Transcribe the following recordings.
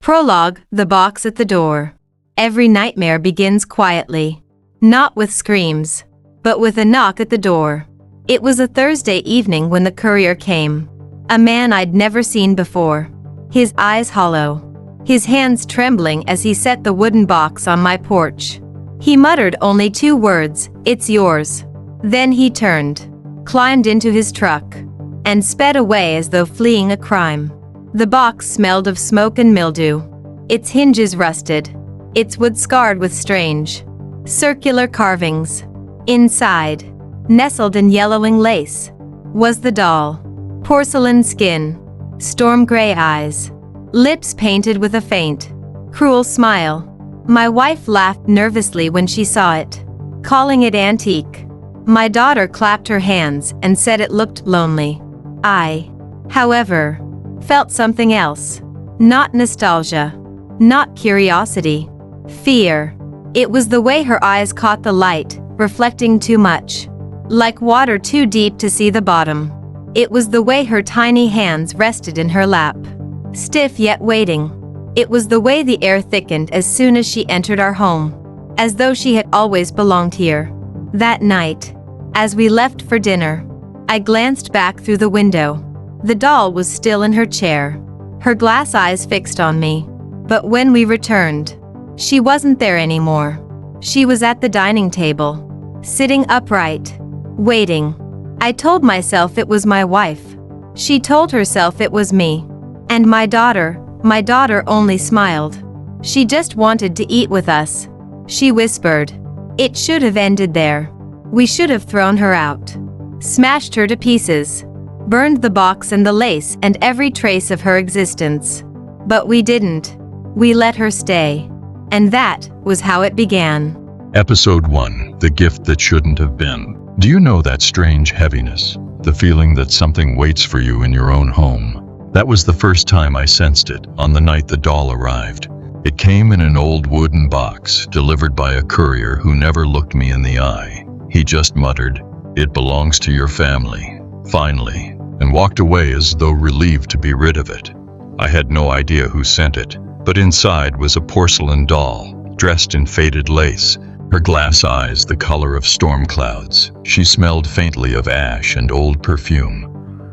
Prologue: The box at the door. Every nightmare begins quietly. Not with screams, but with a knock at the door. It was a Thursday evening when the courier came. A man I'd never seen before. His eyes hollow. His hands trembling as he set the wooden box on my porch. He muttered only 2 words, "It's yours." Then he turned, climbed into his truck, and sped away as though fleeing a crime. The box smelled of smoke and mildew. Its hinges rusted, its wood scarred with strange, circular carvings. Inside, nestled in yellowing lace, was the doll. Porcelain skin, storm gray eyes, lips painted with a faint, cruel smile. My wife laughed nervously when she saw it, calling it antique. My daughter clapped her hands and said it looked lonely. I, however, felt something else. Not nostalgia, not curiosity, fear. It was the way her eyes caught the light, reflecting too much, like water too deep to see the bottom. It was the way her tiny hands rested in her lap, stiff yet waiting. It was the way the air thickened as soon as she entered our home, as though she had always belonged here. That night, as we left for dinner, I glanced back through the window. The doll was still in her chair, her glass eyes fixed on me. But when we returned, she wasn't there anymore. She was at the dining table, sitting upright, waiting. I told myself it was my wife. She told herself it was me. And my daughter only smiled. She just wanted to eat with us. She whispered. It should have ended there. We should have thrown her out, smashed her to pieces, burned the box and the lace and every trace of her existence. But we didn't. We let her stay. And that was how it began. Episode 1: The Gift That Shouldn't Have Been. Do you know that strange heaviness? The feeling that something waits for you in your own home? That was the first time I sensed it, on the night the doll arrived. It came in an old wooden box, delivered by a courier who never looked me in the eye. He just muttered, "It belongs to your family, finally," and walked away as though relieved to be rid of it. I had no idea who sent it, but inside was a porcelain doll, dressed in faded lace, her glass eyes the color of storm clouds. She smelled faintly of ash and old perfume.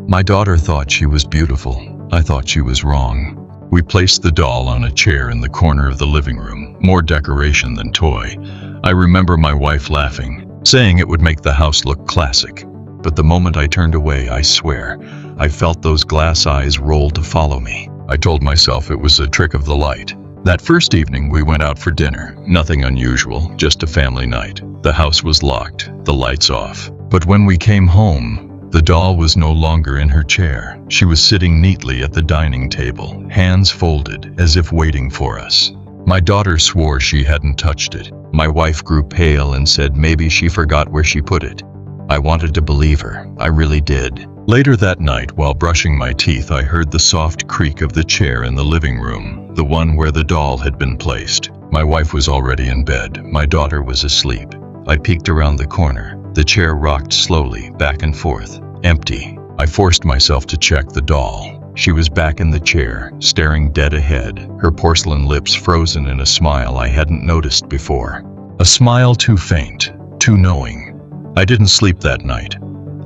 My daughter thought she was beautiful. I thought she was wrong. We placed the doll on a chair in the corner of the living room, more decoration than toy. I remember my wife laughing, saying it would make the house look classic. But the moment I turned away, I swear, I felt those glass eyes roll to follow me. I told myself it was a trick of the light. That first evening we went out for dinner. Nothing unusual, just a family night. The house was locked, the lights off. But when we came home, the doll was no longer in her chair. She was sitting neatly at the dining table, hands folded, as if waiting for us. My daughter swore she hadn't touched it. My wife grew pale and said maybe she forgot where she put it. I wanted to believe her. I really did. Later that night, while brushing my teeth, I heard the soft creak of the chair in the living room, the one where the doll had been placed. My wife was already in bed. My daughter was asleep. I peeked around the corner. The chair rocked slowly, back and forth, empty. I forced myself to check the doll. She was back in the chair, staring dead ahead, her porcelain lips frozen in a smile I hadn't noticed before. A smile too faint, too knowing. I didn't sleep that night.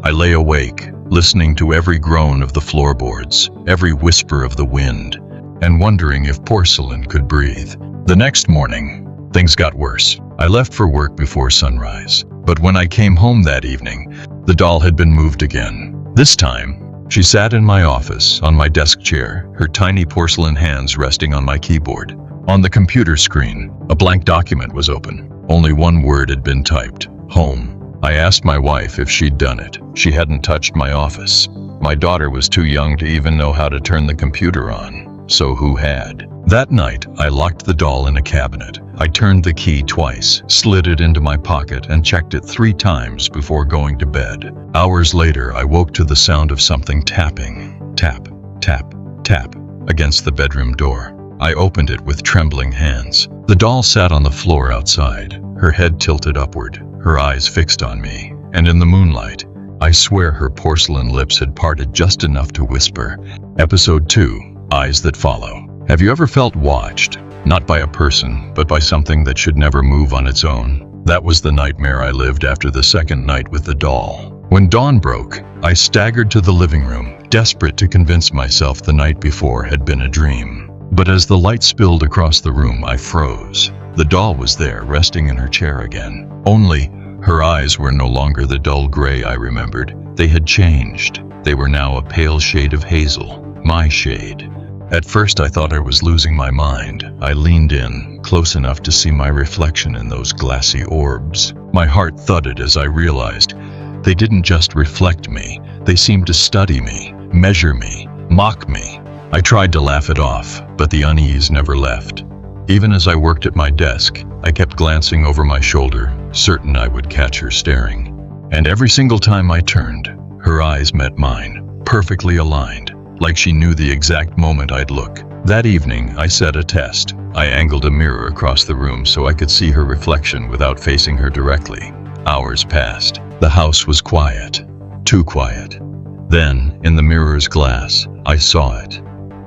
I lay awake, listening to every groan of the floorboards, every whisper of the wind, and wondering if porcelain could breathe. The next morning, things got worse. I left for work before sunrise, but when I came home that evening, the doll had been moved again. This time, she sat in my office, on my desk chair, her tiny porcelain hands resting on my keyboard. On the computer screen, a blank document was open. Only one word had been typed: home. I asked my wife if she'd done it. She hadn't touched my office. My daughter was too young to even know how to turn the computer on. So who had? That night, I locked the doll in a cabinet. I turned the key twice, slid it into my pocket, and checked it 3 times before going to bed. Hours later, I woke to the sound of something tapping. Tap, tap, tap, against the bedroom door. I opened it with trembling hands. The doll sat on the floor outside, her head tilted upward, her eyes fixed on me, and in the moonlight, I swear her porcelain lips had parted just enough to whisper. Episode 2: Eyes That Follow. Have you ever felt watched? Not by a person, but by something that should never move on its own. That was the nightmare I lived after the second night with the doll. When dawn broke, I staggered to the living room, desperate to convince myself the night before had been a dream. But as the light spilled across the room, I froze. The doll was there, resting in her chair again. Only, her eyes were no longer the dull gray I remembered. They had changed. They were now a pale shade of hazel, my shade. At first I thought I was losing my mind. I leaned in, close enough to see my reflection in those glassy orbs. My heart thudded as I realized they didn't just reflect me. They seemed to study me, measure me, mock me. I tried to laugh it off, but the unease never left. Even as I worked at my desk, I kept glancing over my shoulder, certain I would catch her staring. And every single time I turned, her eyes met mine, perfectly aligned, like she knew the exact moment I'd look. That evening, I set a test. I angled a mirror across the room so I could see her reflection without facing her directly. Hours passed. The house was quiet. Too quiet. Then, in the mirror's glass, I saw it.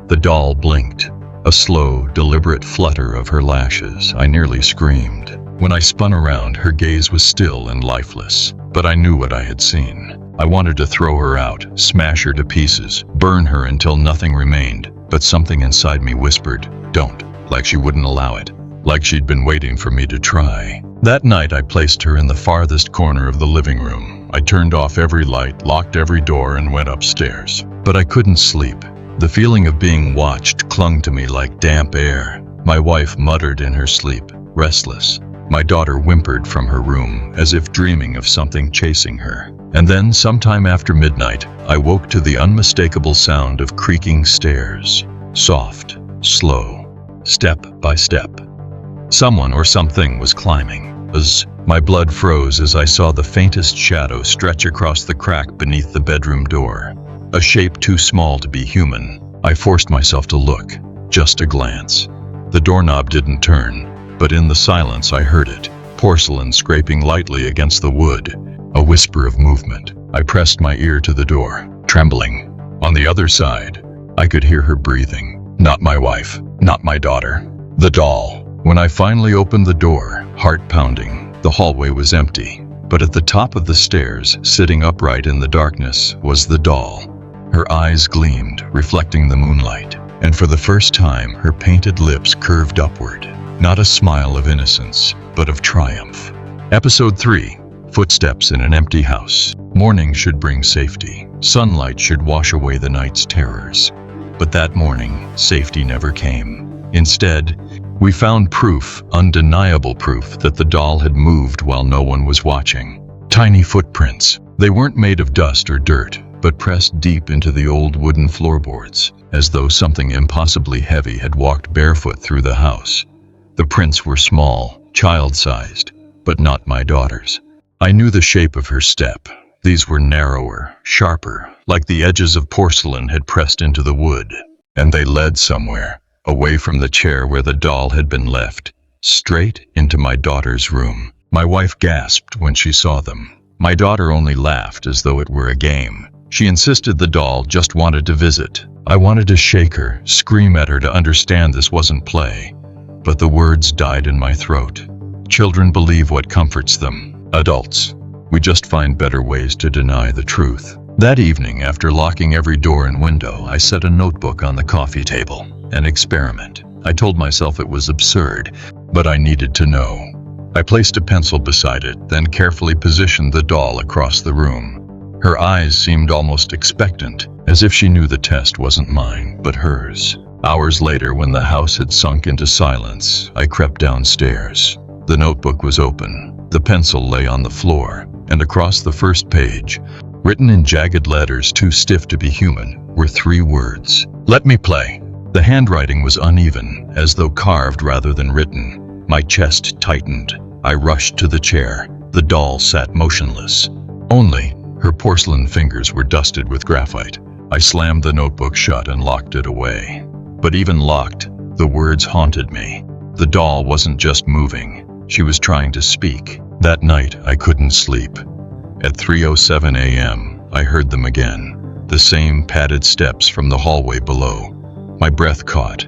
The doll blinked. A slow, deliberate flutter of her lashes. I nearly screamed. When I spun around, her gaze was still and lifeless. But I knew what I had seen. I wanted to throw her out, smash her to pieces, burn her until nothing remained. But something inside me whispered, "Don't," like she wouldn't allow it, like she'd been waiting for me to try. That night I placed her in the farthest corner of the living room. I turned off every light, locked every door, and went upstairs. But I couldn't sleep. The feeling of being watched clung to me like damp air. My wife muttered in her sleep, restless. My daughter whimpered from her room, as if dreaming of something chasing her. And then, sometime after midnight, I woke to the unmistakable sound of creaking stairs. Soft, slow, step by step. Someone or something was climbing. My blood froze as I saw the faintest shadow stretch across the crack beneath the bedroom door. A shape too small to be human. I forced myself to look. Just a glance. The doorknob didn't turn, but in the silence I heard it, porcelain scraping lightly against the wood. A whisper of movement. I pressed my ear to the door, trembling. On the other side, I could hear her breathing. Not my wife, not my daughter. The doll. When I finally opened the door, heart pounding, the hallway was empty. But at the top of the stairs, sitting upright in the darkness, was the doll. Her eyes gleamed, reflecting the moonlight. And for the first time, her painted lips curved upward. Not a smile of innocence, but of triumph. Episode 3. Footsteps in an empty house. Morning should bring safety. Sunlight should wash away the night's terrors. But that morning, safety never came. Instead, we found proof, undeniable proof, that the doll had moved while no one was watching. Tiny footprints. They weren't made of dust or dirt, but pressed deep into the old wooden floorboards, as though something impossibly heavy had walked barefoot through the house. The prints were small, child-sized, but not my daughter's. I knew the shape of her step. These were narrower, sharper, like the edges of porcelain had pressed into the wood. And they led somewhere, away from the chair where the doll had been left, straight into my daughter's room. My wife gasped when she saw them. My daughter only laughed as though it were a game. She insisted the doll just wanted to visit. I wanted to shake her, scream at her to understand this wasn't play. But the words died in my throat. Children believe what comforts them. Adults, we just find better ways to deny the truth. That evening, after locking every door and window, I set a notebook on the coffee table. An experiment. I told myself it was absurd, but I needed to know. I placed a pencil beside it, then carefully positioned the doll across the room. Her eyes seemed almost expectant, as if she knew the test wasn't mine, but hers. Hours later, when the house had sunk into silence, I crept downstairs. The notebook was open. The pencil lay on the floor, and across the first page, written in jagged letters too stiff to be human, were 3 words. "Let me play." The handwriting was uneven, as though carved rather than written. My chest tightened. I rushed to the chair. The doll sat motionless. Only, her porcelain fingers were dusted with graphite. I slammed the notebook shut and locked it away. But even locked, the words haunted me. The doll wasn't just moving. She was trying to speak. That night, I couldn't sleep. At 3:07 a.m., I heard them again. The same padded steps from the hallway below. My breath caught.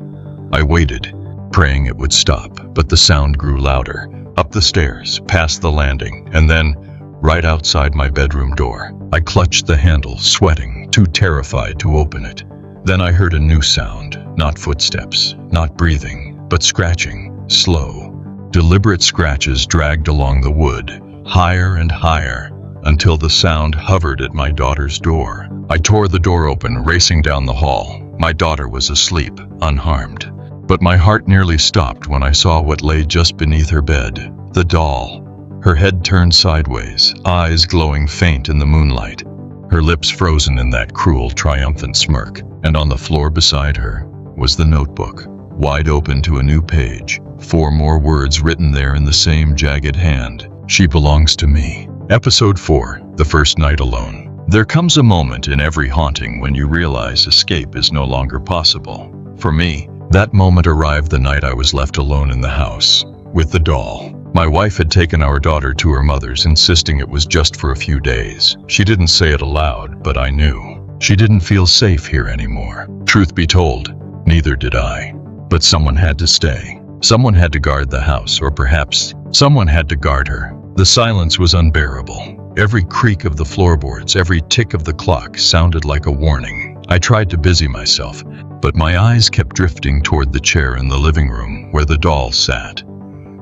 I waited, praying it would stop, but the sound grew louder, up the stairs, past the landing, and then, right outside my bedroom door. I clutched the handle, sweating, too terrified to open it. Then I heard a new sound, not footsteps, not breathing, but scratching, slow, deliberate scratches dragged along the wood, higher and higher, until the sound hovered at my daughter's door. I tore the door open, racing down the hall. My daughter was asleep, unharmed. But my heart nearly stopped when I saw what lay just beneath her bed, the doll. Her head turned sideways, eyes glowing faint in the moonlight, her lips frozen in that cruel, triumphant smirk. And on the floor beside her was the notebook, wide open to a new page, 4 more words written there in the same jagged hand. She belongs to me. Episode 4, The First Night Alone. There comes a moment in every haunting when you realize escape is no longer possible. For me, that moment arrived the night I was left alone in the house, with the doll. My wife had taken our daughter to her mother's, insisting it was just for a few days. She didn't say it aloud, but I knew. She didn't feel safe here anymore. Truth be told, neither did I. But someone had to stay. Someone had to guard the house, or perhaps someone had to guard her. The silence was unbearable. Every creak of the floorboards, every tick of the clock sounded like a warning. I tried to busy myself, but my eyes kept drifting toward the chair in the living room where the doll sat.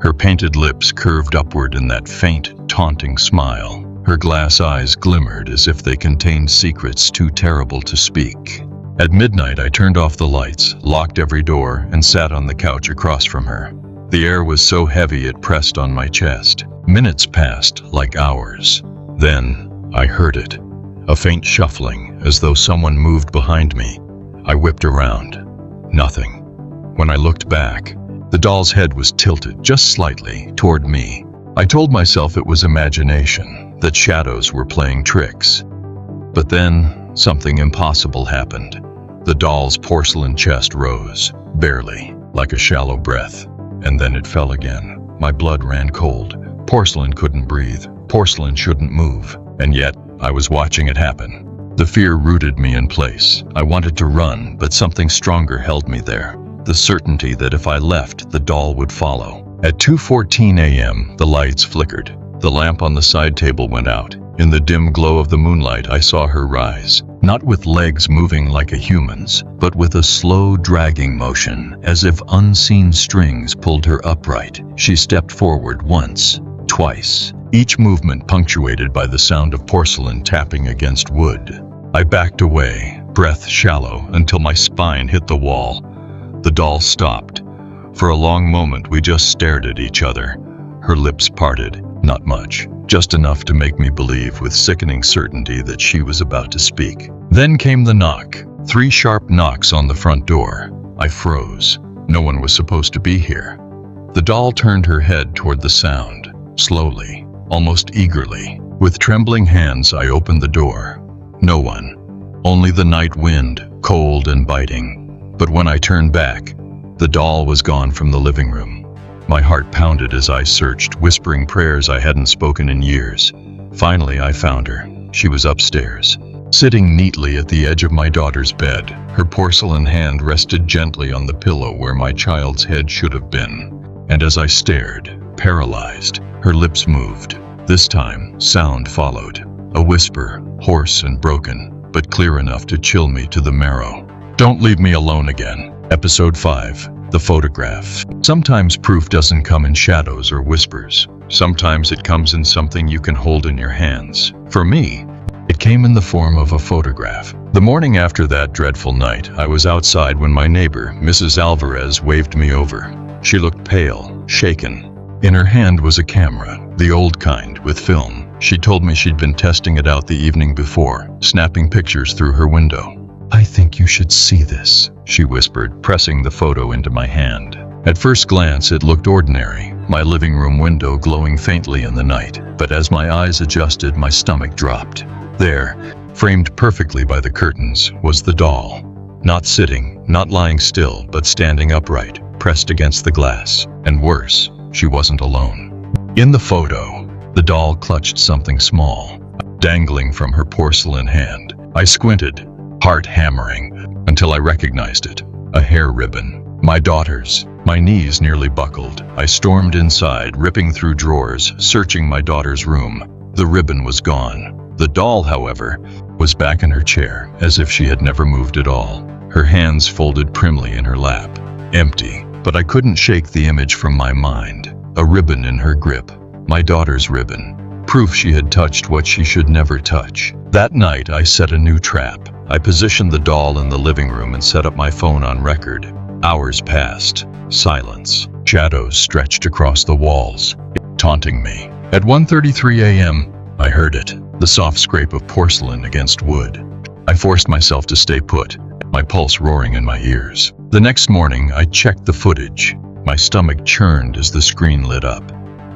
Her painted lips curved upward in that faint, taunting smile. Her glass eyes glimmered as if they contained secrets too terrible to speak. At midnight, I turned off the lights, locked every door, and sat on the couch across from her. The air was so heavy it pressed on my chest. Minutes passed, like hours. Then, I heard it. A faint shuffling, as though someone moved behind me. I whipped around. Nothing. When I looked back, the doll's head was tilted just slightly toward me. I told myself it was imagination, that shadows were playing tricks. But then, something impossible happened. The doll's porcelain chest rose, barely, like a shallow breath, and then it fell again. My blood ran cold. Porcelain couldn't breathe. Porcelain shouldn't move. And yet, I was watching it happen. The fear rooted me in place. I wanted to run, but something stronger held me there. The certainty that if I left, the doll would follow. At 2:14 a.m., the lights flickered. The lamp on the side table went out. In the dim glow of the moonlight, I saw her rise, not with legs moving like a human's, but with a slow, dragging motion, as if unseen strings pulled her upright. She stepped forward once, twice, each movement punctuated by the sound of porcelain tapping against wood. I backed away, breath shallow, until my spine hit the wall. The doll stopped. For a long moment, we just stared at each other. Her lips parted, not much, just enough to make me believe with sickening certainty that she was about to speak. Then came the knock. 3 sharp knocks on the front door. I froze. No one was supposed to be here. The doll turned her head toward the sound, slowly, almost eagerly. With trembling hands, I opened the door. No one. Only the night wind, cold and biting. But when I turned back, the doll was gone from the living room. My heart pounded as I searched, whispering prayers I hadn't spoken in years. Finally, I found her. She was upstairs, sitting neatly at the edge of my daughter's bed. Her porcelain hand rested gently on the pillow where my child's head should have been. And as I stared, paralyzed, her lips moved. This time, sound followed. A whisper, hoarse and broken, but clear enough to chill me to the marrow. Don't leave me alone again. Episode 5. The photograph. Sometimes proof doesn't come in shadows or whispers. Sometimes it comes in something you can hold in your hands. For me, it came in the form of a photograph. The morning after that dreadful night, I was outside when my neighbor, Mrs. Alvarez, waved me over. She looked pale, shaken. In her hand was a camera, the old kind, with film. She told me she'd been testing it out the evening before, snapping pictures through her window. "I think you should see this," she whispered, pressing the photo into my hand. At first glance, it looked ordinary, my living room window glowing faintly in the night. But as my eyes adjusted, my stomach dropped. There, framed perfectly by the curtains, was the doll. Not sitting, not lying still, but standing upright, pressed against the glass. And worse, she wasn't alone. In the photo, the doll clutched something small, dangling from her porcelain hand. I squinted, heart hammering, until I recognized it. A hair ribbon. My daughters. My knees nearly buckled. I stormed inside, ripping through drawers, searching my daughter's room. The ribbon was gone. The doll, however, was back in her chair, as if she had never moved at all. Her hands folded primly in her lap. Empty, but I couldn't shake the image from my mind. A ribbon in her grip. My daughter's ribbon. Proof she had touched what she should never touch. That night, I set a new trap. I positioned the doll in the living room and set up my phone on record. Hours passed. Silence. Shadows stretched across the walls, taunting me. At 1:33 a.m., I heard it. The soft scrape of porcelain against wood. I forced myself to stay put, my pulse roaring in my ears. The next morning, I checked the footage. My stomach churned as the screen lit up.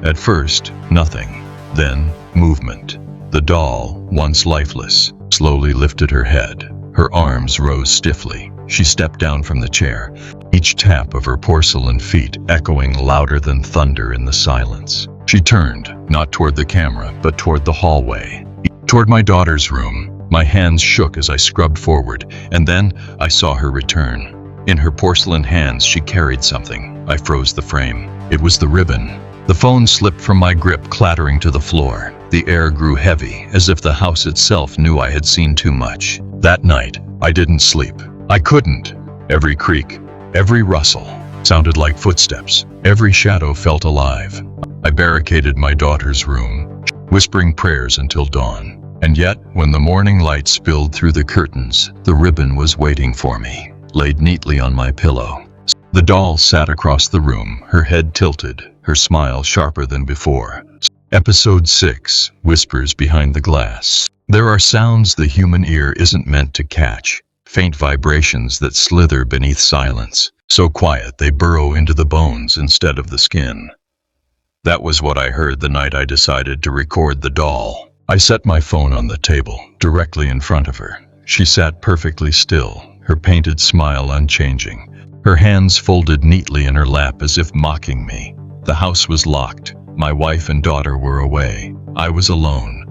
At first, nothing. Then, movement. The doll, once lifeless, slowly lifted her head. Her arms rose stiffly. She stepped down from the chair, each tap of her porcelain feet echoing louder than thunder in the silence. She turned, not toward the camera, but toward the hallway, toward my daughter's room. My hands shook as I scrubbed forward, and then I saw her return. In her porcelain hands, she carried something. I froze the frame. It was the ribbon. The phone slipped from my grip, clattering to the floor. The air grew heavy, as if the house itself knew I had seen too much. That night, I didn't sleep. I couldn't. Every creak, every rustle, sounded like footsteps. Every shadow felt alive. I barricaded my daughter's room, whispering prayers until dawn. And yet, when the morning light spilled through the curtains, the ribbon was waiting for me, laid neatly on my pillow. The doll sat across the room, her head tilted, her smile sharper than before. Episode 6, Whispers Behind the Glass. There are sounds the human ear isn't meant to catch. Faint vibrations that slither beneath silence, so quiet they burrow into the bones instead of the skin. That was what I heard the night I decided to record the doll. I set my phone on the table, directly in front of her. She sat perfectly still, her painted smile unchanging, her hands folded neatly in her lap as if mocking me. The house was locked. My wife and daughter were away. I was alone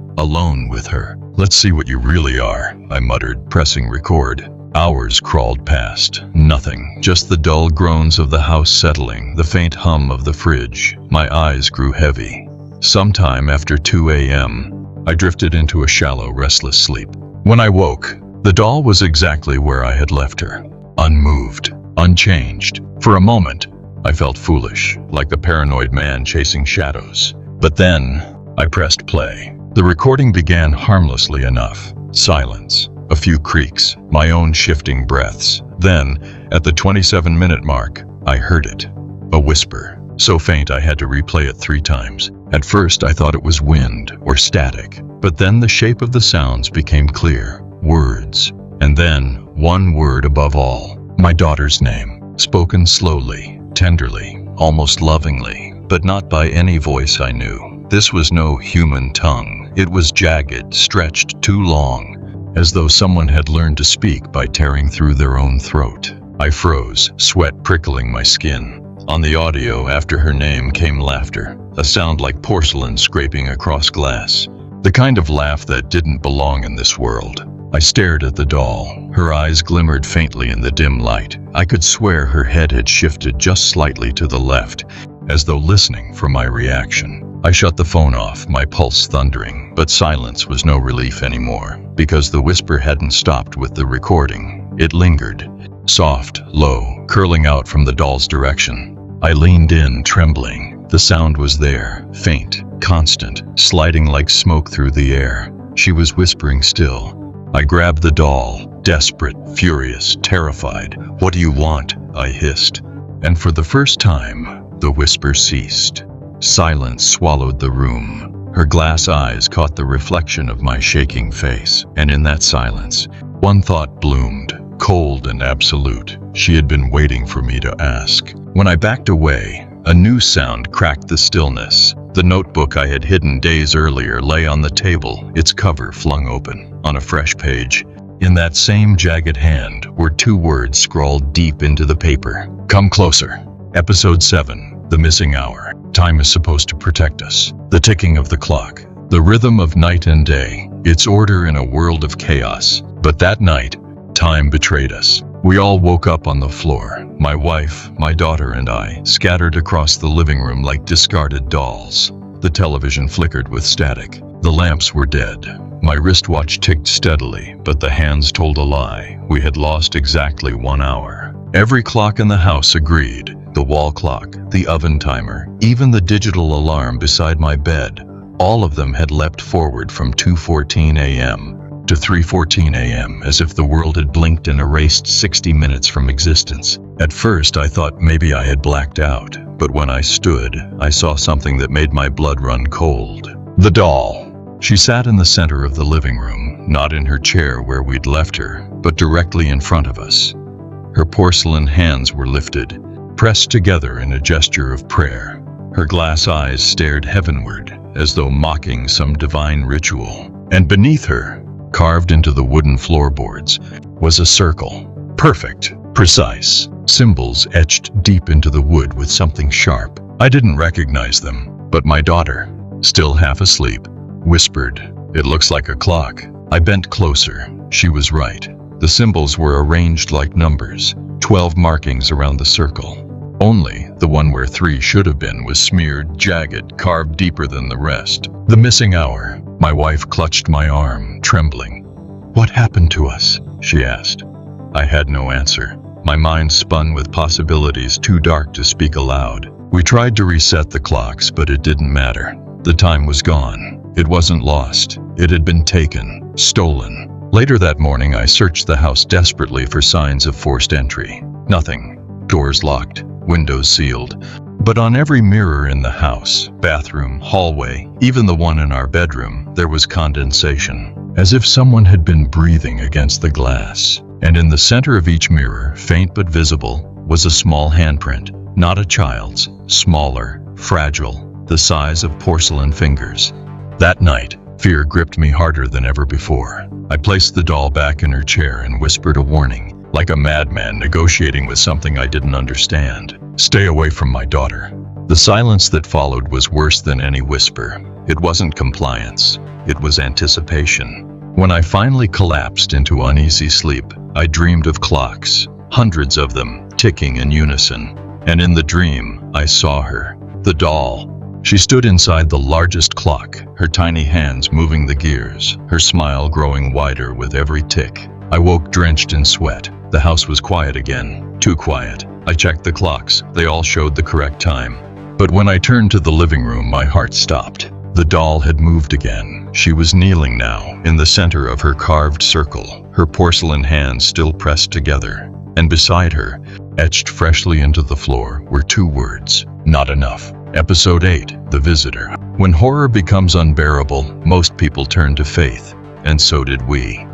with her. "Let's see what you really are," I muttered, pressing record. Hours crawled past. Nothing. Just the dull groans of the house settling, the faint hum of the fridge. My eyes grew heavy. Sometime after 2 a.m., I drifted into a shallow, restless sleep. When I woke, the doll was exactly where I had left her. Unmoved. Unchanged. For a moment, I felt foolish, like a paranoid man chasing shadows. But then, I pressed play. The recording began harmlessly enough. Silence. A few creaks, my own shifting breaths. Then, at the 27-minute mark, I heard it. A whisper. So faint I had to replay it 3 times. At first I thought it was wind or static, but then the shape of the sounds became clear. Words. And then, one word above all. My daughter's name. Spoken slowly, tenderly, almost lovingly, but not by any voice I knew. This was no human tongue. It was jagged, stretched too long, as though someone had learned to speak by tearing through their own throat. I froze, sweat prickling my skin. On the audio after her name came laughter, a sound like porcelain scraping across glass. The kind of laugh that didn't belong in this world. I stared at the doll. Her eyes glimmered faintly in the dim light. I could swear her head had shifted just slightly to the left, as though listening for my reaction. I shut the phone off, my pulse thundering, but silence was no relief anymore, because the whisper hadn't stopped with the recording. It lingered. Soft, low, curling out from the doll's direction. I leaned in, trembling. The sound was there, faint, constant, sliding like smoke through the air. She was whispering still. I grabbed the doll, desperate, furious, terrified. "What do you want?" I hissed. And for the first time, the whisper ceased. Silence swallowed the room. Her glass eyes caught the reflection of my shaking face, and in that silence, one thought bloomed, cold and absolute. She had been waiting for me to ask. When I backed away, a new sound cracked the stillness. The notebook I had hidden days earlier lay on the table, its cover flung open. On a fresh page, in that same jagged hand, were 2 words scrawled deep into the paper. "Come closer." Episode 7, The Missing Hour. Time is supposed to protect us. The ticking of the clock. The rhythm of night and day. Its order in a world of chaos. But that night, time betrayed us. We all woke up on the floor. My wife, my daughter, and I, scattered across the living room like discarded dolls. The television flickered with static. The lamps were dead. My wristwatch ticked steadily, but the hands told a lie. We had lost exactly 1 hour. Every clock in the house agreed. The wall clock, the oven timer, even the digital alarm beside my bed. All of them had leapt forward from 2:14 a.m. to 3:14 a.m. as if the world had blinked and erased 60 minutes from existence. At first, I thought maybe I had blacked out, but when I stood, I saw something that made my blood run cold. The doll. She sat in the center of the living room, not in her chair where we'd left her, but directly in front of us. Her porcelain hands were lifted, pressed together in a gesture of prayer. Her glass eyes stared heavenward, as though mocking some divine ritual. And beneath her, carved into the wooden floorboards, was a circle. Perfect, precise, symbols etched deep into the wood with something sharp. I didn't recognize them, but my daughter, still half asleep, whispered, "It looks like a clock." I bent closer. She was right. The symbols were arranged like numbers, 12 markings around the circle. Only the one where 3 should have been was smeared, jagged, carved deeper than the rest. The missing hour. My wife clutched my arm, trembling. "What happened to us?" she asked. I had no answer. My mind spun with possibilities too dark to speak aloud. We tried to reset the clocks, but it didn't matter. The time was gone. It wasn't lost. It had been taken, stolen. Later that morning, I searched the house desperately for signs of forced entry. Nothing. Doors locked, windows sealed. But on every mirror in the house, bathroom, hallway, even the one in our bedroom, there was condensation, as if someone had been breathing against the glass. And in the center of each mirror, faint but visible, was a small handprint, not a child's, smaller, fragile, the size of porcelain fingers. That night, fear gripped me harder than ever before. I placed the doll back in her chair and whispered a warning, like a madman negotiating with something I didn't understand. "Stay away from my daughter." The silence that followed was worse than any whisper. It wasn't compliance. It was anticipation. When I finally collapsed into uneasy sleep, I dreamed of clocks, hundreds of them, ticking in unison. And in the dream, I saw her, the doll. She stood inside the largest clock, her tiny hands moving the gears, her smile growing wider with every tick. I woke drenched in sweat. The house was quiet again, too quiet. I checked the clocks. They all showed the correct time. But when I turned to the living room, my heart stopped. The doll had moved again. She was kneeling now, in the center of her carved circle, her porcelain hands still pressed together. And beside her, etched freshly into the floor, were 2 words: "Not enough." Episode 8, The Visitor. When horror becomes unbearable, most people turn to faith, and so did we.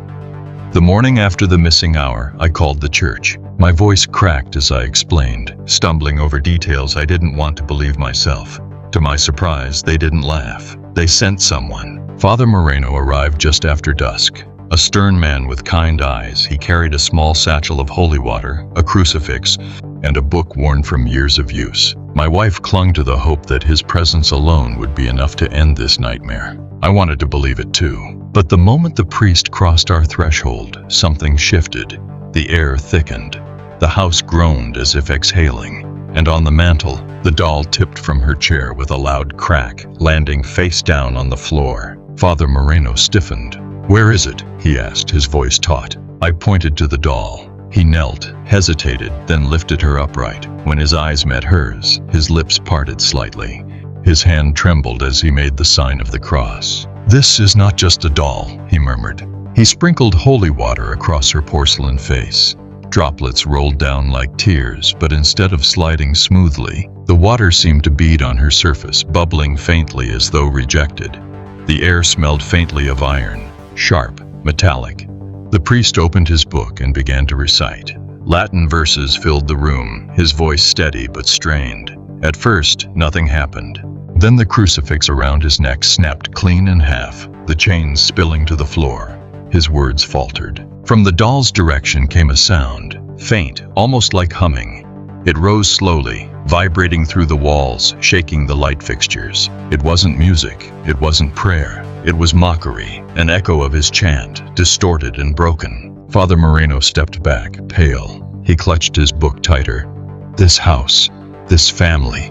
The morning after the missing hour, I called the church. My voice cracked as I explained, stumbling over details I didn't want to believe myself. To my surprise, they didn't laugh. They sent someone. Father Moreno arrived just after dusk. A stern man with kind eyes, he carried a small satchel of holy water, a crucifix, and a book worn from years of use. My wife clung to the hope that his presence alone would be enough to end this nightmare. I wanted to believe it too. But the moment the priest crossed our threshold, something shifted. The air thickened. The house groaned as if exhaling. And on the mantel, the doll tipped from her chair with a loud crack, landing face down on the floor. Father Moreno stiffened. "Where is it?" he asked, his voice taut. I pointed to the doll. He knelt, hesitated, then lifted her upright. When his eyes met hers, his lips parted slightly. His hand trembled as he made the sign of the cross. "This is not just a doll," he murmured. He sprinkled holy water across her porcelain face. Droplets rolled down like tears, but instead of sliding smoothly, the water seemed to bead on her surface, bubbling faintly as though rejected. The air smelled faintly of iron, sharp, metallic. The priest opened his book and began to recite. Latin verses filled the room, his voice steady but strained. At first, nothing happened. Then the crucifix around his neck snapped clean in half, the chains spilling to the floor. His words faltered. From the doll's direction came a sound, faint, almost like humming. It rose slowly, vibrating through the walls, shaking the light fixtures. It wasn't music, it wasn't prayer. It was mockery, an echo of his chant, distorted and broken. Father Moreno stepped back, pale. He clutched his book tighter. This house, this family.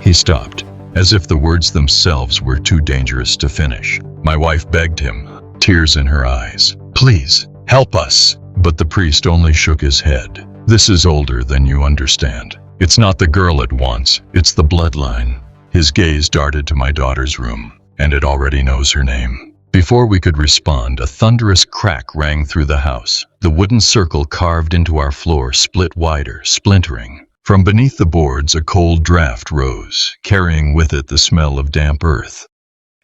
He stopped, as if the words themselves were too dangerous to finish. My wife begged him, tears in her eyes. Please, help us. But the priest only shook his head. This is older than you understand. It's not the girl it wants, it's the bloodline. His gaze darted to my daughter's room, and it already knows her name. Before we could respond, a thunderous crack rang through the house. The wooden circle carved into our floor split wider, splintering. From beneath the boards, a cold draft rose, carrying with it the smell of damp earth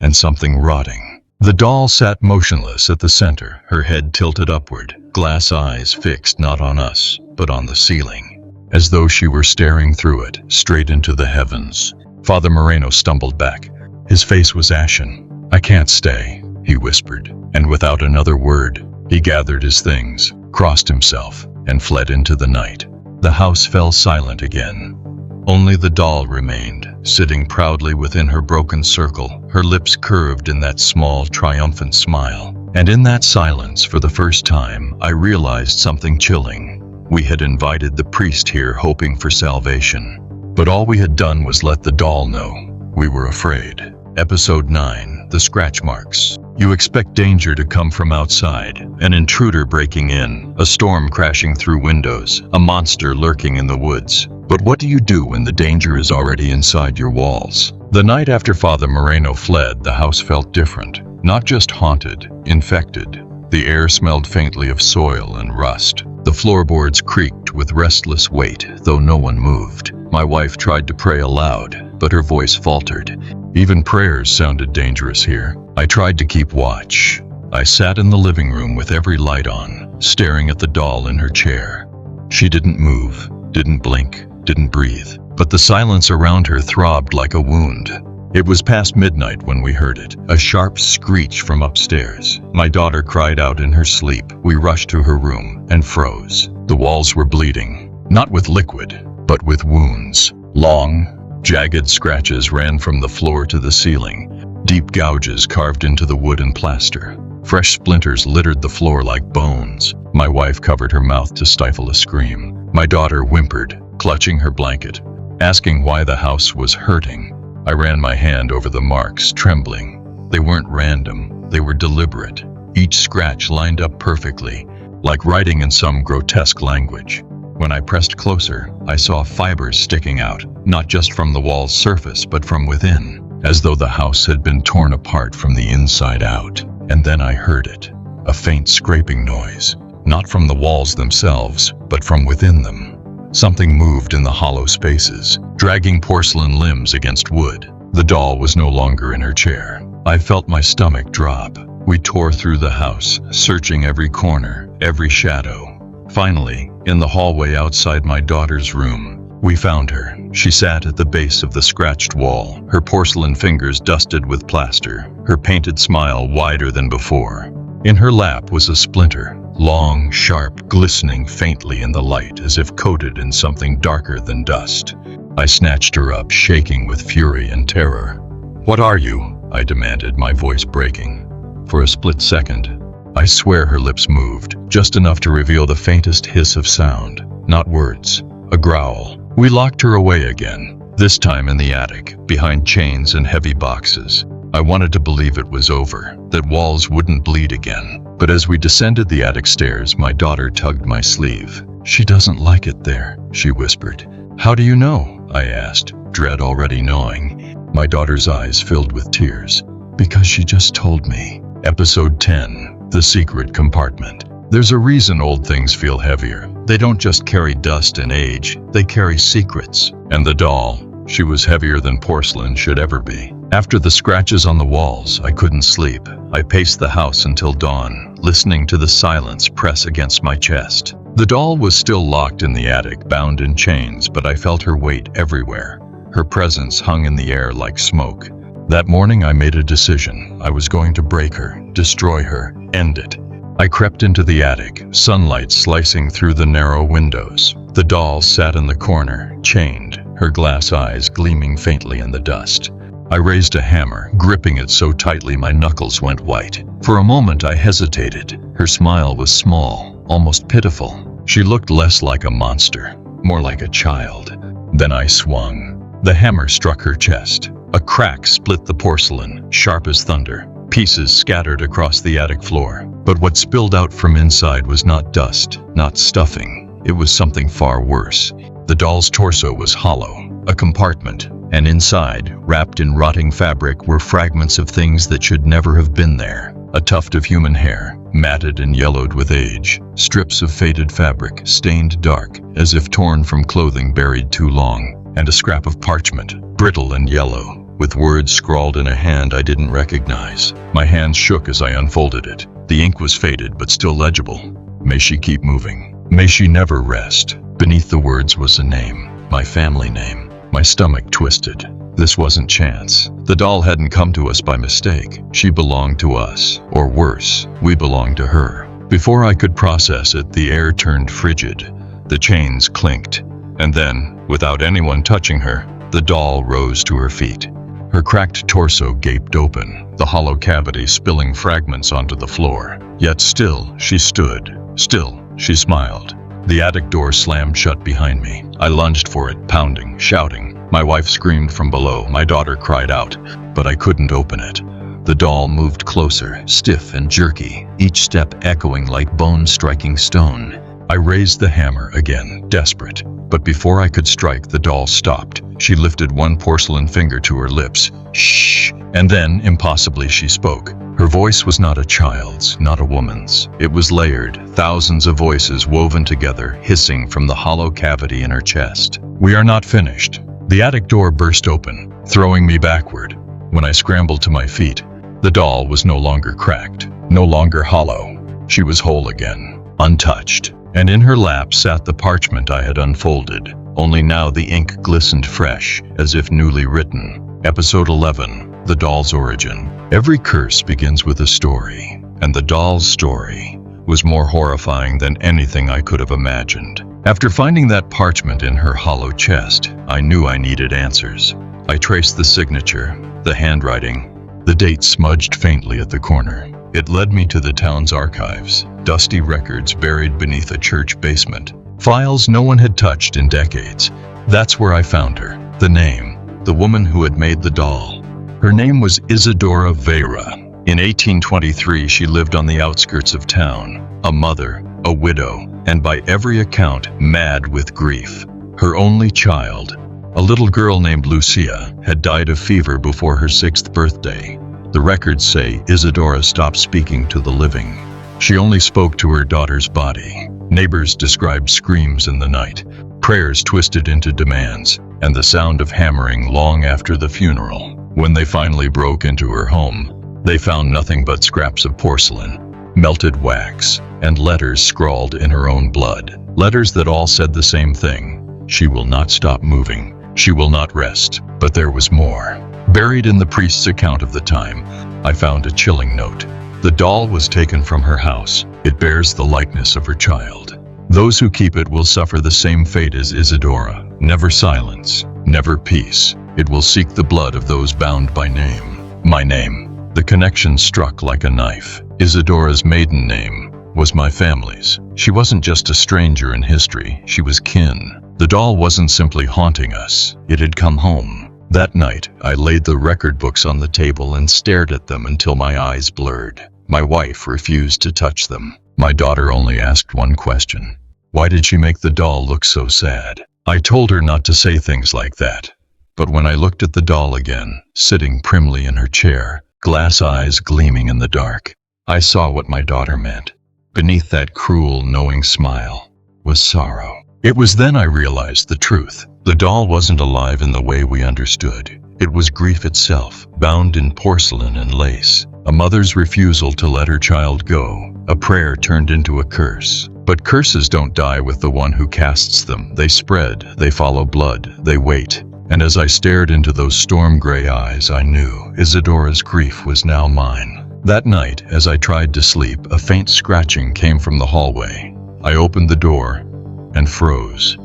and something rotting. The doll sat motionless at the center, her head tilted upward, glass eyes fixed not on us, but on the ceiling, as though she were staring through it, straight into the heavens. Father Moreno stumbled back. His face was ashen. I can't stay, he whispered, and without another word, he gathered his things, crossed himself, and fled into the night. The house fell silent again. Only the doll remained, sitting proudly within her broken circle, her lips curved in that small, triumphant smile. And in that silence, for the first time, I realized something chilling. We had invited the priest here hoping for salvation. But all we had done was let the doll know. We were afraid. Episode 9, The Scratch Marks. You expect danger to come from outside, an intruder breaking in, a storm crashing through windows, a monster lurking in the woods. But what do you do when the danger is already inside your walls? The night after Father Moreno fled, the house felt different. Not just haunted, infected. The air smelled faintly of soil and rust. The floorboards creaked with restless weight, though no one moved. My wife tried to pray aloud, but her voice faltered. Even prayers sounded dangerous here. I tried to keep watch. I sat in the living room with every light on, staring at the doll in her chair. She didn't move, didn't blink, didn't breathe, but the silence around her throbbed like a wound. It was past midnight when we heard it, a sharp screech from upstairs. My daughter cried out in her sleep. We rushed to her room and froze. The walls were bleeding, not with liquid, but with wounds. Long, jagged scratches ran from the floor to the ceiling, deep gouges carved into the wood and plaster. Fresh splinters littered the floor like bones. My wife covered her mouth to stifle a scream. My daughter whimpered, clutching her blanket, asking why the house was hurting. I ran my hand over the marks, trembling. They weren't random, they were deliberate. Each scratch lined up perfectly, like writing in some grotesque language. When I pressed closer, I saw fibers sticking out, not just from the wall's surface, but from within, as though the house had been torn apart from the inside out. And then I heard it, a faint scraping noise, not from the walls themselves, but from within them. Something moved in the hollow spaces, dragging porcelain limbs against wood. The doll was no longer in her chair. I felt my stomach drop. We tore through the house, searching every corner, every shadow. Finally, in the hallway outside my daughter's room, we found her. She sat at the base of the scratched wall, her porcelain fingers dusted with plaster, her painted smile wider than before. In her lap was a splinter, long, sharp, glistening faintly in the light as if coated in something darker than dust. I snatched her up, shaking with fury and terror. "What are you?" I demanded, my voice breaking. For a split second, I swear her lips moved, just enough to reveal the faintest hiss of sound, not words, a growl. We locked her away again, this time in the attic, behind chains and heavy boxes. I wanted to believe it was over, that walls wouldn't bleed again. But as we descended the attic stairs, my daughter tugged my sleeve. "She doesn't like it there," she whispered. "How do you know?" I asked, dread already knowing. My daughter's eyes filled with tears. "Because she just told me." Episode 10, The Secret Compartment. There's a reason old things feel heavier. They don't just carry dust and age, they carry secrets. And the doll, she was heavier than porcelain should ever be. After the scratches on the walls, I couldn't sleep. I paced the house until dawn, listening to the silence press against my chest. The doll was still locked in the attic, bound in chains, but I felt her weight everywhere. Her presence hung in the air like smoke. That morning I made a decision. I was going to break her, destroy her, end it. I crept into the attic, sunlight slicing through the narrow windows. The doll sat in the corner, chained, her glass eyes gleaming faintly in the dust. I raised a hammer, gripping it so tightly my knuckles went white. For a moment I hesitated. Her smile was small, almost pitiful. She looked less like a monster, more like a child. Then I swung. The hammer struck her chest. A crack split the porcelain, sharp as thunder. Pieces scattered across the attic floor. But what spilled out from inside was not dust, not stuffing. It was something far worse. The doll's torso was hollow, a compartment, and inside, wrapped in rotting fabric, were fragments of things that should never have been there. A tuft of human hair, matted and yellowed with age. Strips of faded fabric, stained dark, as if torn from clothing buried too long. And a scrap of parchment, brittle and yellow, with words scrawled in a hand I didn't recognize. My hands shook as I unfolded it. The ink was faded but still legible. May she keep moving. May she never rest. Beneath the words was a name, my family name. My stomach twisted. This wasn't chance. The doll hadn't come to us by mistake. She belonged to us. Or worse, we belonged to her. Before I could process it, the air turned frigid. The chains clinked. And then, without anyone touching her, the doll rose to her feet. Her cracked torso gaped open, the hollow cavity spilling fragments onto the floor. Yet still, she stood. Still, she smiled. The attic door slammed shut behind me. I lunged for it, pounding, shouting. My wife screamed from below. My daughter cried out, but I couldn't open it. The doll moved closer, stiff and jerky, each step echoing like bone striking stone. I raised the hammer again, desperate. But before I could strike, the doll stopped. She lifted one porcelain finger to her lips. Shh! And then, impossibly, she spoke. Her voice was not a child's, not a woman's. It was layered, thousands of voices woven together, hissing from the hollow cavity in her chest. We are not finished. The attic door burst open, throwing me backward. When I scrambled to my feet, the doll was no longer cracked, no longer hollow. She was whole again, untouched. And in her lap sat the parchment I had unfolded, only now the ink glistened fresh, as if newly written. Episode 11, The Doll's Origin. Every curse begins with a story, and the doll's story was more horrifying than anything I could have imagined. After finding that parchment in her hollow chest, I knew I needed answers. I traced the signature, the handwriting, the date smudged faintly at the corner. It led me to the town's archives, dusty records buried beneath a church basement, files no one had touched in decades. That's where I found her. The name, the woman who had made the doll. Her name was Isadora Vera. In 1823, she lived on the outskirts of town, a mother, a widow, and by every account, mad with grief. Her only child, a little girl named Lucia, had died of fever before her 6th birthday. The records say Isadora stopped speaking to the living. She only spoke to her daughter's body. Neighbors described screams in the night, prayers twisted into demands, and the sound of hammering long after the funeral. When they finally broke into her home, they found nothing but scraps of porcelain, melted wax, and letters scrawled in her own blood. Letters that all said the same thing. She will not stop moving. She will not rest. But there was more. Buried in the priest's account of the time, I found a chilling note. The doll was taken from her house. It bears the likeness of her child. Those who keep it will suffer the same fate as Isadora. Never silence, never peace. It will seek the blood of those bound by name. My name. The connection struck like a knife. Isadora's maiden name was my family's. She wasn't just a stranger in history, she was kin. The doll wasn't simply haunting us, it had come home. That night, I laid the record books on the table and stared at them until my eyes blurred. My wife refused to touch them. My daughter only asked one question. Why did she make the doll look so sad? I told her not to say things like that. But when I looked at the doll again, sitting primly in her chair, glass eyes gleaming in the dark, I saw what my daughter meant. Beneath that cruel, knowing smile was sorrow. It was then I realized the truth. The doll wasn't alive in the way we understood. It was grief itself, bound in porcelain and lace. A mother's refusal to let her child go. A prayer turned into a curse. But curses don't die with the one who casts them. They spread, they follow blood, they wait. And as I stared into those storm-gray eyes, I knew Isadora's grief was now mine. That night, as I tried to sleep, a faint scratching came from the hallway. I opened the door and froze.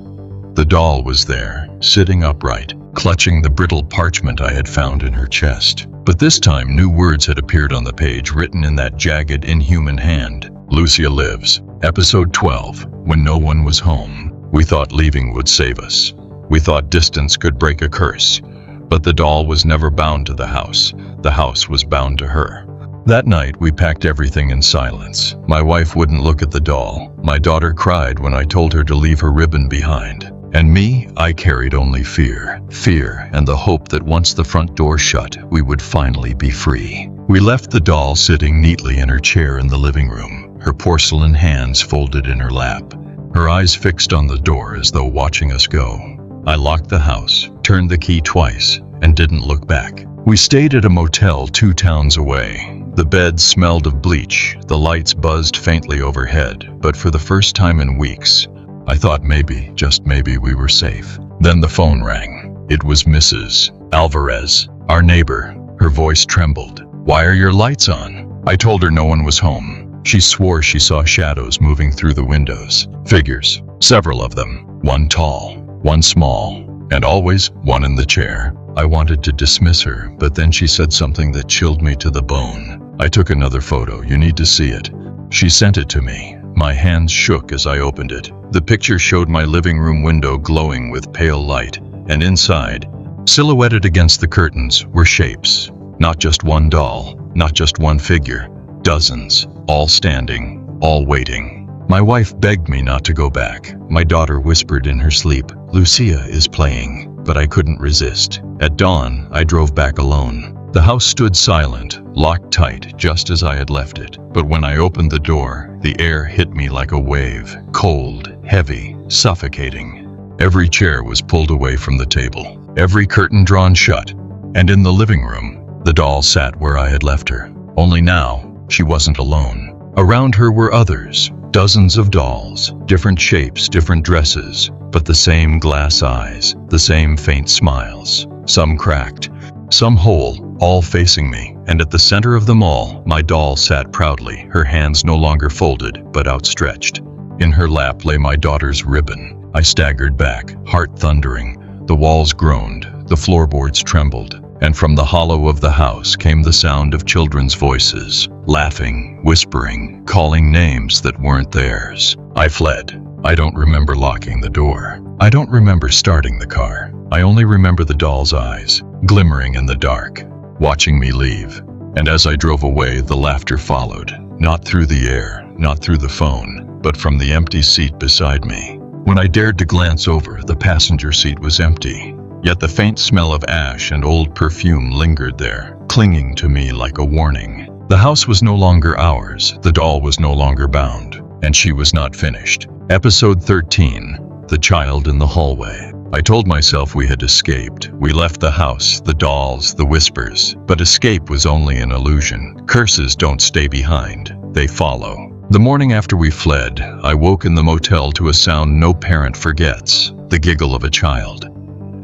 The doll was there, sitting upright, clutching the brittle parchment I had found in her chest. But this time, new words had appeared on the page, written in that jagged, inhuman hand. Lucia lives. Episode 12. When no one was home. We thought leaving would save us. We thought distance could break a curse. But the doll was never bound to the house. The house was bound to her. That night, we packed everything in silence. My wife wouldn't look at the doll. My daughter cried when I told her to leave her ribbon behind. And me, I carried only fear. Fear and the hope that once the front door shut, we would finally be free. We left the doll sitting neatly in her chair in the living room, her porcelain hands folded in her lap, her eyes fixed on the door as though watching us go. I locked the house, turned the key twice, and didn't look back. We stayed at a motel 2 towns away. The bed smelled of bleach, the lights buzzed faintly overhead, but for the first time in weeks, I thought maybe, just maybe, we were safe. Then the phone rang. It was Mrs. Alvarez, our neighbor. Her voice trembled. "Why are your lights on?" I told her no one was home. She swore she saw shadows moving through the windows. Figures, several of them. One tall, one small, and always one in the chair. I wanted to dismiss her, but then she said something that chilled me to the bone. I took another photo. "You need to see it." She sent it to me. My hands shook as I opened it. The picture showed my living room window glowing with pale light, and inside, silhouetted against the curtains, were shapes. Not just one doll, not just one figure. Dozens, all standing, all waiting. My wife begged me not to go back. My daughter whispered in her sleep, "Lucia is playing," but I couldn't resist. At dawn, I drove back alone. The house stood silent, locked tight, just as I had left it. But when I opened the door, the air hit me like a wave, cold, heavy, suffocating. Every chair was pulled away from the table, every curtain drawn shut, and in the living room, the doll sat where I had left her. Only now, she wasn't alone. Around her were others, dozens of dolls, different shapes, different dresses, but the same glass eyes, the same faint smiles, some cracked, some whole, all facing me, and at the center of them all, my doll sat proudly, her hands no longer folded, but outstretched. In her lap lay my daughter's ribbon. I staggered back, heart thundering. The walls groaned, the floorboards trembled, and from the hollow of the house came the sound of children's voices, laughing, whispering, calling names that weren't theirs. I fled. I don't remember locking the door. I don't remember starting the car. I only remember the doll's eyes, glimmering in the dark, watching me leave. And as I drove away, the laughter followed, not through the air, not through the phone, but from the empty seat beside me. When I dared to glance over, the passenger seat was empty, yet the faint smell of ash and old perfume lingered there, clinging to me like a warning. The house was no longer ours, the doll was no longer bound, and she was not finished. Episode 13. The Child in the Hallway. I told myself we had escaped. We left the house, the dolls, the whispers. But escape was only an illusion. Curses don't stay behind, they follow. The morning after we fled, I woke in the motel to a sound no parent forgets, the giggle of a child.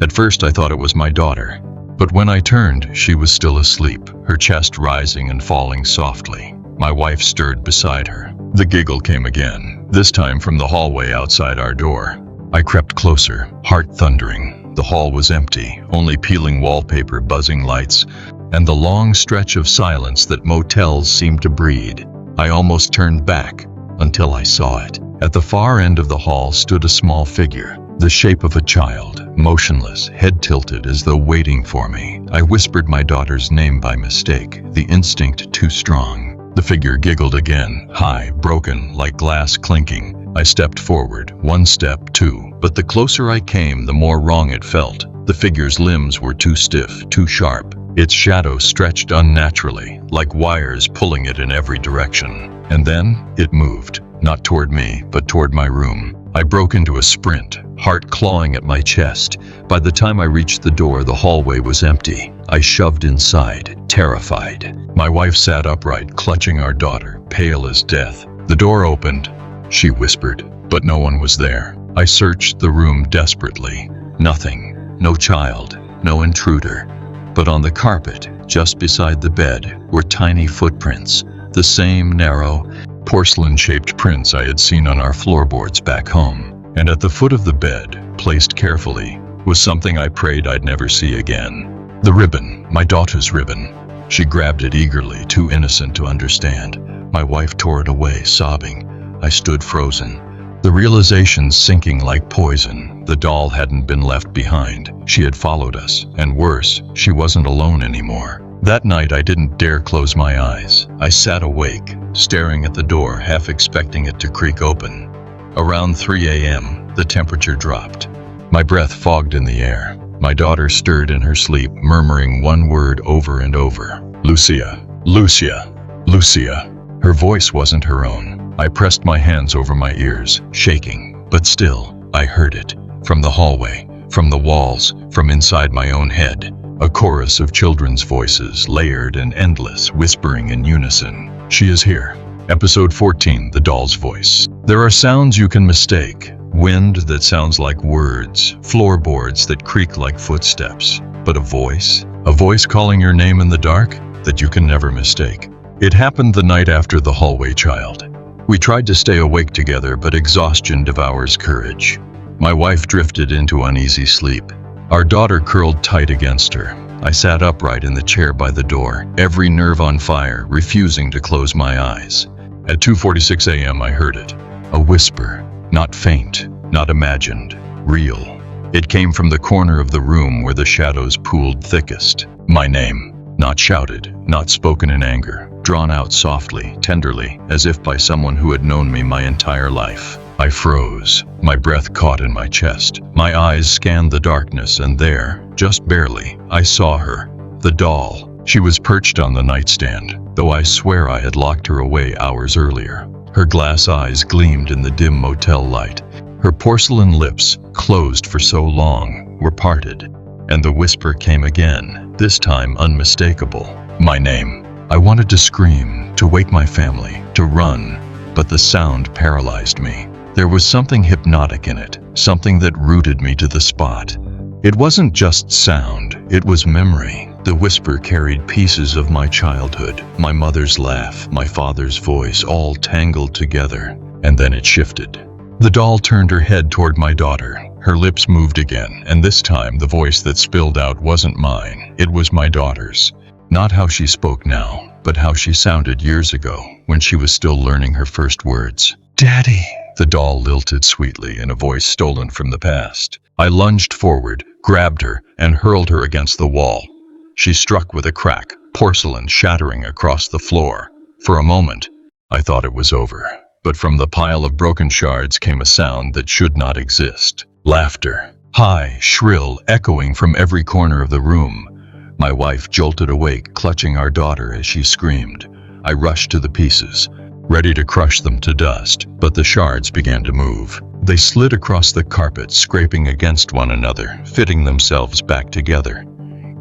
At first I thought it was my daughter, but when I turned, she was still asleep, her chest rising and falling softly. My wife stirred beside her. The giggle came again, this time from the hallway outside our door. I crept closer, heart thundering. The hall was empty, only peeling wallpaper, buzzing lights, and the long stretch of silence that motels seem to breed. I almost turned back, until I saw it. At the far end of the hall stood a small figure, the shape of a child, motionless, head tilted as though waiting for me. I whispered my daughter's name by mistake, the instinct too strong. The figure giggled again, high, broken, like glass clinking. I stepped forward, 1 step, 2, but the closer I came, the more wrong it felt. The figure's limbs were too stiff, too sharp. Its shadow stretched unnaturally, like wires pulling it in every direction. And then, it moved, not toward me, but toward my room. I broke into a sprint, heart clawing at my chest. By the time I reached the door, the hallway was empty. I shoved inside, terrified. My wife sat upright, clutching our daughter, pale as death. The door opened, she whispered, but no one was there. I searched the room desperately. Nothing, no child, no intruder. But on the carpet, just beside the bed, were tiny footprints, the same narrow, porcelain-shaped prints I had seen on our floorboards back home. And at the foot of the bed, placed carefully, was something I prayed I'd never see again. The ribbon, my daughter's ribbon. She grabbed it eagerly, too innocent to understand. My wife tore it away, sobbing. I stood frozen. The realization sinking like poison. The doll hadn't been left behind. She had followed us, and worse, she wasn't alone anymore. That night I didn't dare close my eyes. I sat awake, staring at the door, half expecting it to creak open. Around 3 a.m., the temperature dropped. My breath fogged in the air. My daughter stirred in her sleep, murmuring one word over and over. Lucia, Lucia, Lucia. Her voice wasn't her own. I pressed my hands over my ears, shaking, but still, I heard it. From the hallway, from the walls, from inside my own head. A chorus of children's voices, layered and endless, whispering in unison. She is here. Episode 14, The Doll's Voice. There are sounds you can mistake. Wind that sounds like words, floorboards that creak like footsteps. But a voice calling your name in the dark that you can never mistake. It happened the night after the hallway child. We tried to stay awake together, but exhaustion devours courage. My wife drifted into uneasy sleep. Our daughter curled tight against her. I sat upright in the chair by the door, every nerve on fire, refusing to close my eyes. At 2:46 a.m. I heard it. A whisper, not faint, not imagined, real. It came from the corner of the room where the shadows pooled thickest. My name, not shouted, not spoken in anger, drawn out softly, tenderly, as if by someone who had known me my entire life. I froze. My breath caught in my chest. My eyes scanned the darkness, and there, just barely, I saw her. The doll. She was perched on the nightstand, though I swear I had locked her away hours earlier. Her glass eyes gleamed in the dim motel light. Her porcelain lips, closed for so long, were parted. And the whisper came again, this time unmistakable. My name. I wanted to scream, to wake my family, to run, but the sound paralyzed me. There was something hypnotic in it, something that rooted me to the spot. It wasn't just sound, it was memory. The whisper carried pieces of my childhood, my mother's laugh, my father's voice, all tangled together. And then it shifted. The doll turned her head toward my daughter. Her lips moved again, and this time the voice that spilled out wasn't mine, it was my daughter's. Not how she spoke now, but how she sounded years ago, when she was still learning her first words. Daddy! The doll lilted sweetly in a voice stolen from the past. I lunged forward, grabbed her, and hurled her against the wall. She struck with a crack, porcelain shattering across the floor. For a moment, I thought it was over. But from the pile of broken shards came a sound that should not exist. Laughter. High, shrill, echoing from every corner of the room. My wife jolted awake, clutching our daughter as she screamed. I rushed to the pieces, ready to crush them to dust, but the shards began to move. They slid across the carpet, scraping against one another, fitting themselves back together.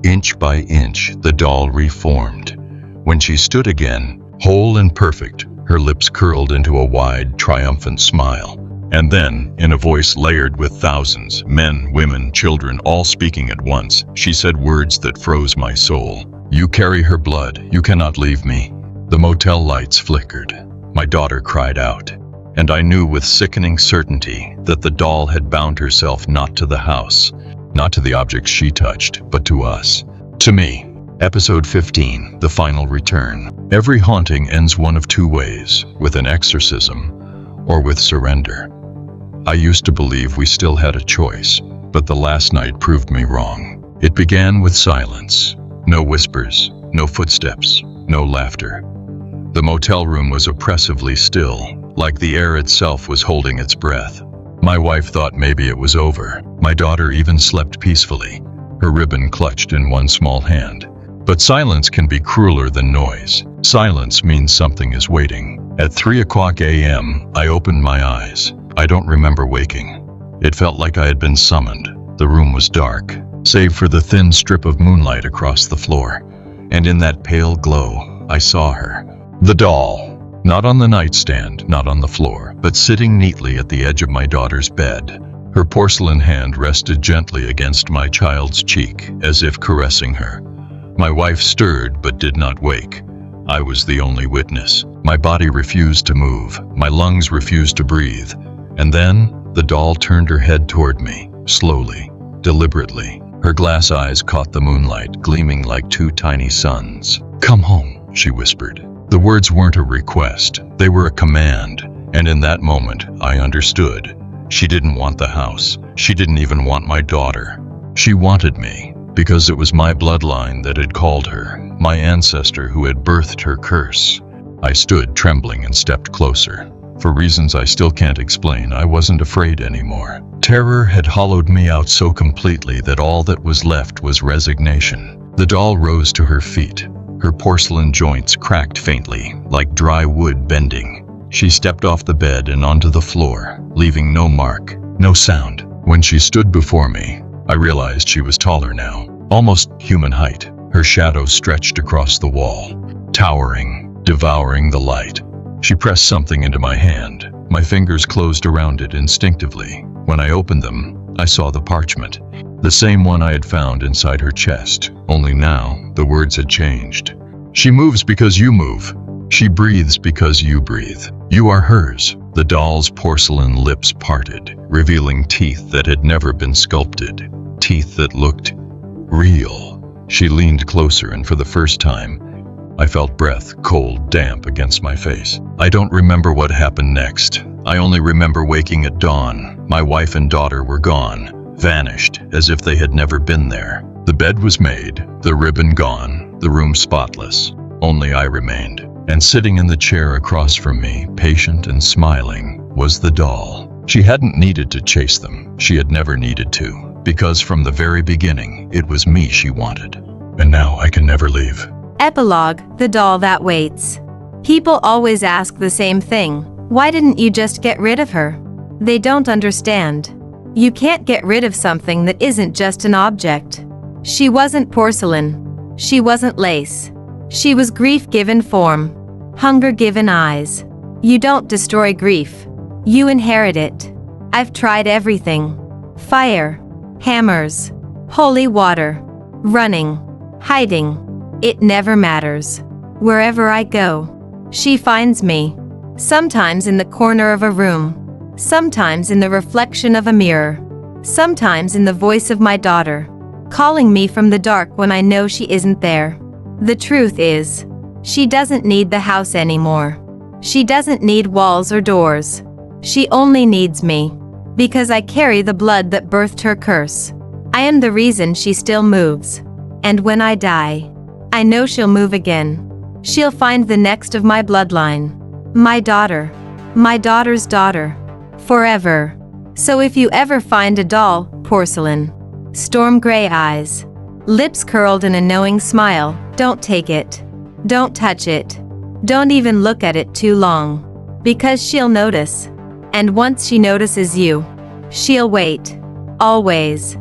Inch by inch, the doll reformed. When she stood again, whole and perfect, her lips curled into a wide, triumphant smile. And then, in a voice layered with thousands, men, women, children, all speaking at once, she said words that froze my soul. You carry her blood, you cannot leave me. The motel lights flickered. My daughter cried out. And I knew with sickening certainty that the doll had bound herself not to the house, not to the objects she touched, but to us. To me. Episode 15, The Final Return. Every haunting ends one of two ways, with an exorcism or with surrender. I used to believe we still had a choice, but the last night proved me wrong. It began with silence. No whispers, no footsteps, no laughter. The motel room was oppressively still, like the air itself was holding its breath. My wife thought maybe it was over. My daughter even slept peacefully, her ribbon clutched in one small hand. But silence can be crueler than noise. Silence means something is waiting. At 3:00 a.m., I opened my eyes. I don't remember waking. It felt like I had been summoned. The room was dark, save for the thin strip of moonlight across the floor. And in that pale glow, I saw her. The doll. Not on the nightstand, not on the floor, but sitting neatly at the edge of my daughter's bed. Her porcelain hand rested gently against my child's cheek, as if caressing her. My wife stirred but did not wake. I was the only witness. My body refused to move. My lungs refused to breathe. And then, the doll turned her head toward me, slowly, deliberately. Her glass eyes caught the moonlight, gleaming like two tiny suns. Come home, she whispered. The words weren't a request, they were a command. And in that moment, I understood. She didn't want the house. She didn't even want my daughter. She wanted me, because it was my bloodline that had called her, my ancestor who had birthed her curse. I stood trembling and stepped closer. For reasons I still can't explain, I wasn't afraid anymore. Terror had hollowed me out so completely that all that was left was resignation. The doll rose to her feet. Her porcelain joints cracked faintly, like dry wood bending. She stepped off the bed and onto the floor, leaving no mark, no sound. When she stood before me, I realized she was taller now, almost human height. Her shadow stretched across the wall, towering, devouring the light. She pressed something into my hand. My fingers closed around it instinctively. When I opened them, I saw the parchment, the same one I had found inside her chest. Only now, the words had changed. She moves because you move. She breathes because you breathe. You are hers. The doll's porcelain lips parted, revealing teeth that had never been sculpted, teeth that looked real. She leaned closer, and for the first time, I felt breath, cold, damp against my face. I don't remember what happened next. I only remember waking at dawn. My wife and daughter were gone, vanished, as if they had never been there. The bed was made, the ribbon gone, the room spotless. Only I remained. And sitting in the chair across from me, patient and smiling, was the doll. She hadn't needed to chase them. She had never needed to, because from the very beginning, it was me she wanted. And now I can never leave. Epilogue: The doll that waits. People always ask the same thing. Why didn't you just get rid of her? They don't understand. You can't get rid of something that isn't just an object. She wasn't porcelain. She wasn't lace. She was grief given form, hunger given eyes. You don't destroy grief. You inherit it. I've tried everything. Fire, hammers, holy water, running, hiding. It never matters. Wherever I go, she finds me. Sometimes in the corner of a room, sometimes in the reflection of a mirror, sometimes in the voice of my daughter, calling me from the dark when I know she isn't there. The truth is, she doesn't need the house anymore. She doesn't need walls or doors. She only needs me, because I carry the blood that birthed her curse. I am the reason she still moves. And when I die, I know she'll move again. She'll find the next of my bloodline. My daughter. My daughter's daughter. Forever. So if you ever find a doll, porcelain, storm gray eyes, lips curled in a knowing smile, don't take it. Don't touch it. Don't even look at it too long. Because she'll notice. And once she notices you, she'll wait. Always.